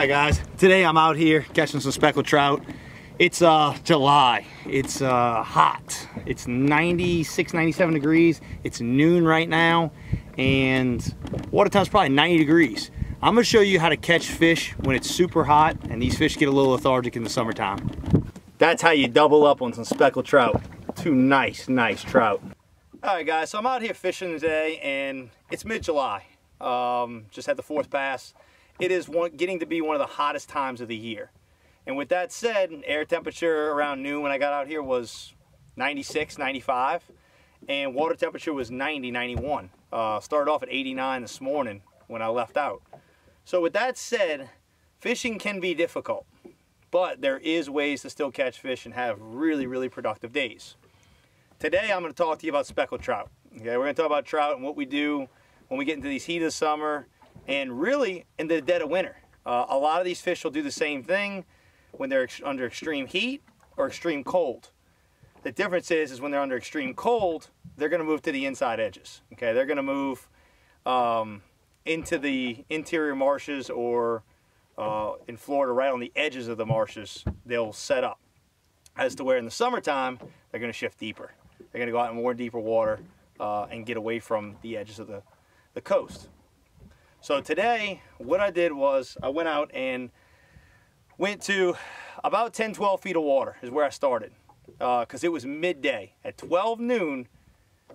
Alright guys, today I'm out here catching some speckled trout. It's July. It's hot. It's 96, 97 degrees. It's noon right now and water temp's probably 90 degrees. I'm going to show you how to catch fish when it's super hot and these fish get a little lethargic in the summertime. That's how you double up on some speckled trout. Two nice trout. Alright guys, so I'm out here fishing today and it's mid-July. Just had the fourth pass. It is getting to be one of the hottest times of the year. And with that said, air temperature around noon when I got out here was 96, 95. And water temperature was 90, 91. Started off at 89 this morning when I left out. So with that said, fishing can be difficult. But there is ways to still catch fish and have really productive days. Today I'm going to talk to you about speckled trout. Okay, we're going to talk about trout and what we do when we get into these heat of the summer and really in the dead of winter. A lot of these fish will do the same thing when they're under extreme heat or extreme cold. The difference is when they're under extreme cold, they're going to move to the inside edges. Okay, they're going to move into the interior marshes or in Florida, right on the edges of the marshes, they'll set up. As to where in the summertime, they're going to shift deeper. They're going to go out in more deeper water and get away from the edges of the coast. So today, what I did was I went out and went to about 10, 12 feet of water is where I started. Because it was midday. At 12 noon,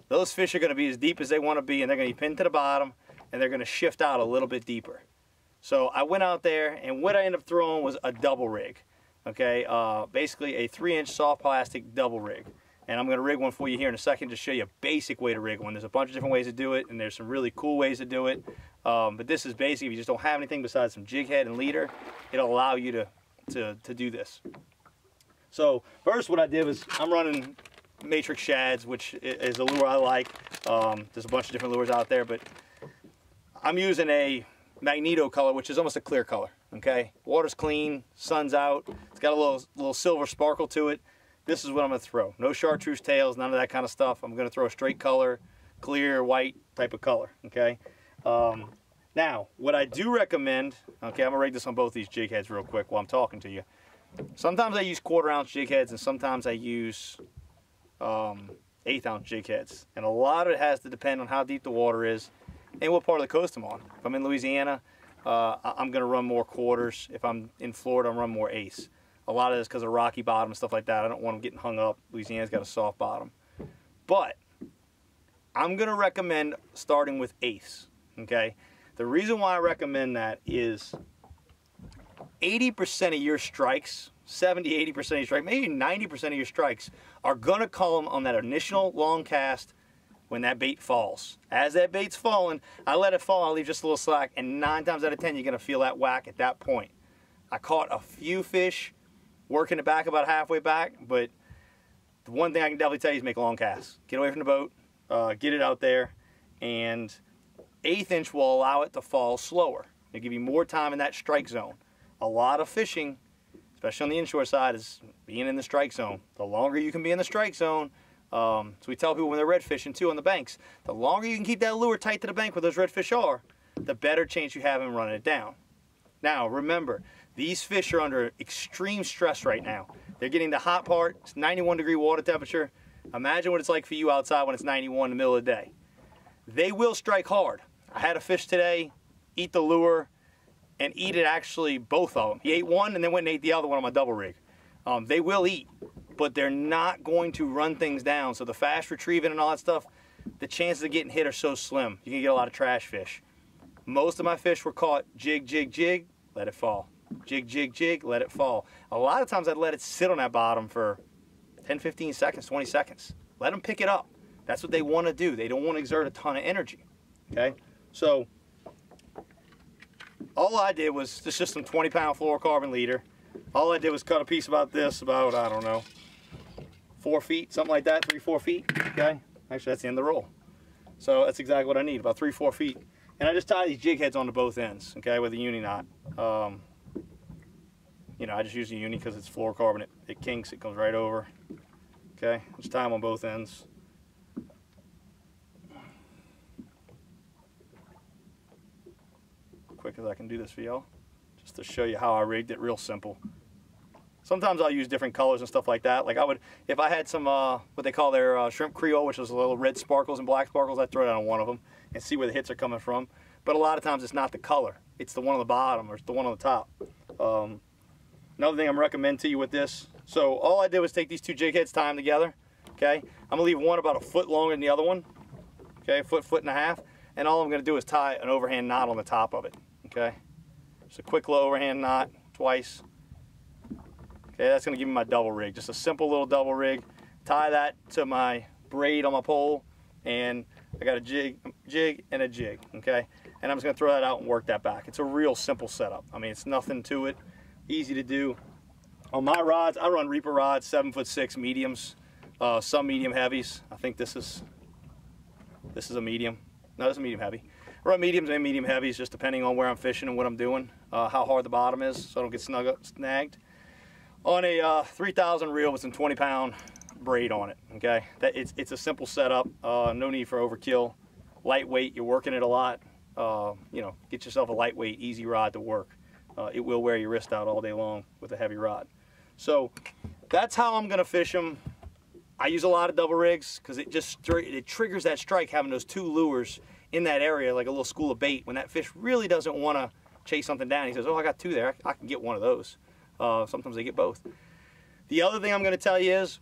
those fish are going to be as deep as they want to be and they're going to be pinned to the bottom and they're going to shift out a little bit deeper. So I went out there and what I ended up throwing was a double rig. Okay, basically a 3-inch soft plastic double rig. And I'm going to rig one for you here in a second to show you a basic way to rig one. There's a bunch of different ways to do it and there's some really cool ways to do it. But this is basic. If you just don't have anything besides some jig head and leader, it'll allow you to do this. So first what I did was I'm running matrix shads, which is a lure I like. There's a bunch of different lures out there, but I'm using a magneto color, which is almost a clear color. Okay, water's clean, sun's out, it's got a little silver sparkle to it. This is what I'm going to throw. No chartreuse tails, none of that kind of stuff. I'm going to throw a straight color, clear, white type of color. Okay. Now, what I do recommend, okay, I'm going to rig this on both these jig heads real quick while I'm talking to you. Sometimes I use 1/4 ounce jig heads and sometimes I use 1/8 ounce jig heads. And a lot of it has to depend on how deep the water is and what part of the coast I'm on. If I'm in Louisiana, I'm going to run more 1/4s. If I'm in Florida, I'm going to run more 1/8s. A lot of this because of rocky bottom and stuff like that. I don't want them getting hung up. Louisiana's got a soft bottom. But I'm going to recommend starting with 1/8s. Okay? The reason why I recommend that is 80% of your strikes, 70-80% of your strikes, maybe 90% of your strikes are going to come on that initial long cast when that bait falls. As that bait's falling, I let it fall, I leave just a little slack, and 9 times out of 10 you're going to feel that whack at that point. I caught a few fish working it back about halfway back, but the one thing I can definitely tell you is make long casts. Get away from the boat, get it out there, and 1/8 inch will allow it to fall slower. It'll give you more time in that strike zone. A lot of fishing, especially on the inshore side, is being in the strike zone. The longer you can be in the strike zone, so we tell people when they're red fishing too on the banks, the longer you can keep that lure tight to the bank where those redfish are, the better chance you have in running it down. Now remember, these fish are under extreme stress right now. They're getting the hot part. It's 91-degree water temperature. Imagine what it's like for you outside when it's 91 in the middle of the day. They will strike hard. I had a fish today eat the lure and eat it, actually both of them. He ate one and then went and ate the other one on my double rig. They will eat, but they're not going to run things down. So the fast retrieving and all that stuff, the chances of getting hit are so slim. You can get a lot of trash fish. Most of my fish were caught jig, let it fall. Jig, let it fall. A lot of times I'd let it sit on that bottom for 10, 15 seconds, 20 seconds. Let them pick it up. That's what they want to do. They don't want to exert a ton of energy. Okay? So all I did was just some 20-pound fluorocarbon leader. All I did was cut a piece about this, about, I don't know, 4 feet, something like that, 3-4 feet. Okay? Actually, that's the end of the roll. So that's exactly what I need, about 3-4 feet. And I just tie these jig heads onto both ends, okay, with a uni knot. You know, I just use a uni because it's fluorocarbon. It kinks, it comes right over. Okay, just tie them on both ends. Quick as I can do this for y'all. just to show you how I rigged it. Real simple. Sometimes I'll use different colors and stuff like that. Like I would, if I had some what they call their shrimp Creole, which is a little red sparkles and black sparkles, I'd throw it on one of them and see where the hits are coming from. But a lot of times it's not the color, it's the one on the bottom or it's the one on the top. Another thing I'm recommending to you with this, so all I did was take these two jig heads, tie them together. Okay, I'm gonna leave one about a foot longer than the other one. Okay, foot and a half, and all I'm gonna do is tie an overhand knot on the top of it. Okay, just a quick little overhand knot twice. Okay, that's going to give me my double rig. Just a simple little double rig. Tie that to my braid on my pole, and I got a jig, and a jig. Okay, and I'm just going to throw that out and work that back. It's a real simple setup. I mean, it's nothing to it. Easy to do. On my rods, I run Reaper rods, 7'6" mediums, some medium heavies. I think this is a medium. No, this is a medium heavy. I run mediums and medium heavies, just depending on where I'm fishing and what I'm doing, how hard the bottom is, so I don't get snagged. On a 3,000 reel with some 20-pound braid on it. Okay, it's a simple setup. No need for overkill. Lightweight. You're working it a lot. You know, get yourself a lightweight, easy rod to work. It will wear your wrist out all day long with a heavy rod. So that's how I'm gonna fish them. I use a lot of double rigs because it triggers that strike, having those two lures in that area, like a little school of bait. When that fish really doesn't want to chase something down, he says, "Oh, I got two there. I can get one of those." Sometimes they get both. The other thing I'm going to tell you is,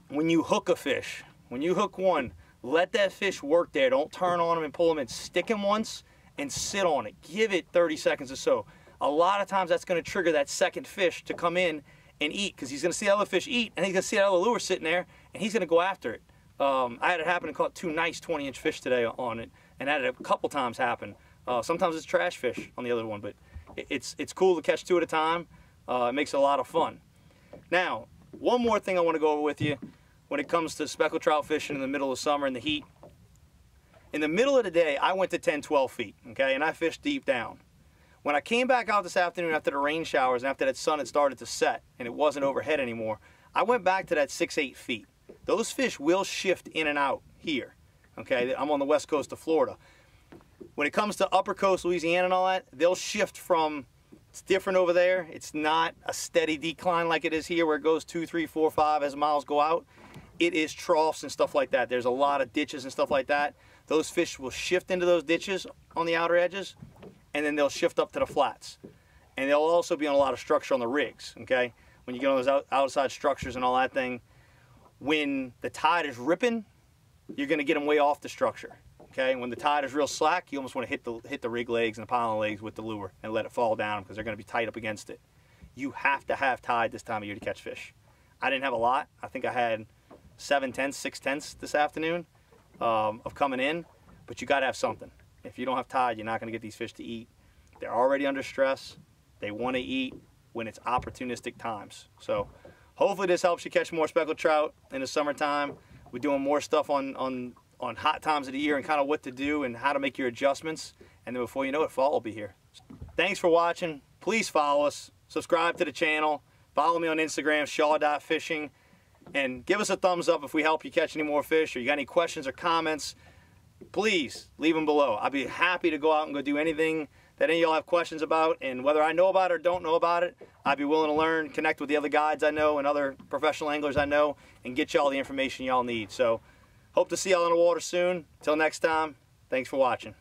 when you hook a fish, when you hook one, let that fish work there. Don't turn on him and pull him in. Stick him once and sit on it. Give it 30 seconds or so. A lot of times that's going to trigger that second fish to come in and eat, because he's going to see other fish eat, and he's going to see that other lure sitting there, and he's going to go after it. I had it happen and caught two nice 20-inch fish today on it, and I had it a couple times happen. Sometimes it's trash fish on the other one, but it's cool to catch two at a time. It makes it a lot of fun. Now, one more thing I want to go over with you when it comes to speckled trout fishing in the middle of summer in the heat. In the middle of the day, I went to 10, 12 feet, okay, and I fished deep down. When I came back out this afternoon after the rain showers and after that sun had started to set and it wasn't overhead anymore, I went back to that 6, 8 feet. Those fish will shift in and out here, okay? I'm on the west coast of Florida. When it comes to upper coast, Louisiana and all that, they'll shift from, it's different over there. It's not a steady decline like it is here where it goes 2, 3, 4, 5 as miles go out. It is troughs and stuff like that. There's a lot of ditches and stuff like that. Those fish will shift into those ditches on the outer edges, and then they'll shift up to the flats. And they'll also be on a lot of structure on the rigs, okay? When you get on those outside structures and all that thing, when the tide is ripping, you're gonna get them way off the structure, okay? When the tide is real slack, you almost wanna hit the rig legs and the pylon legs with the lure and let it fall down, because they're gonna be tight up against it. You have to have tide this time of year to catch fish. I didn't have a lot. I think I had 7/10, 6/10 this afternoon of coming in, but you gotta have something. If you don't have tide, you're not gonna get these fish to eat. They're already under stress. They wanna eat when it's opportunistic times. So hopefully this helps you catch more speckled trout in the summertime. We're doing more stuff on hot times of the year and kind of what to do and how to make your adjustments. And then before you know it, fall will be here. Thanks for watching. Please follow us. Subscribe to the channel. Follow me on Instagram, shaw.fishing. And give us a thumbs up if we help you catch any more fish, or you got any questions or comments, please leave them below. I'd be happy to go out and go do anything that any of y'all have questions about, and whether I know about it or don't know about it, I'd be willing to learn, connect with the other guides I know and other professional anglers I know, and get y'all the information y'all need. So hope to see y'all on the water soon. Till next time, thanks for watching.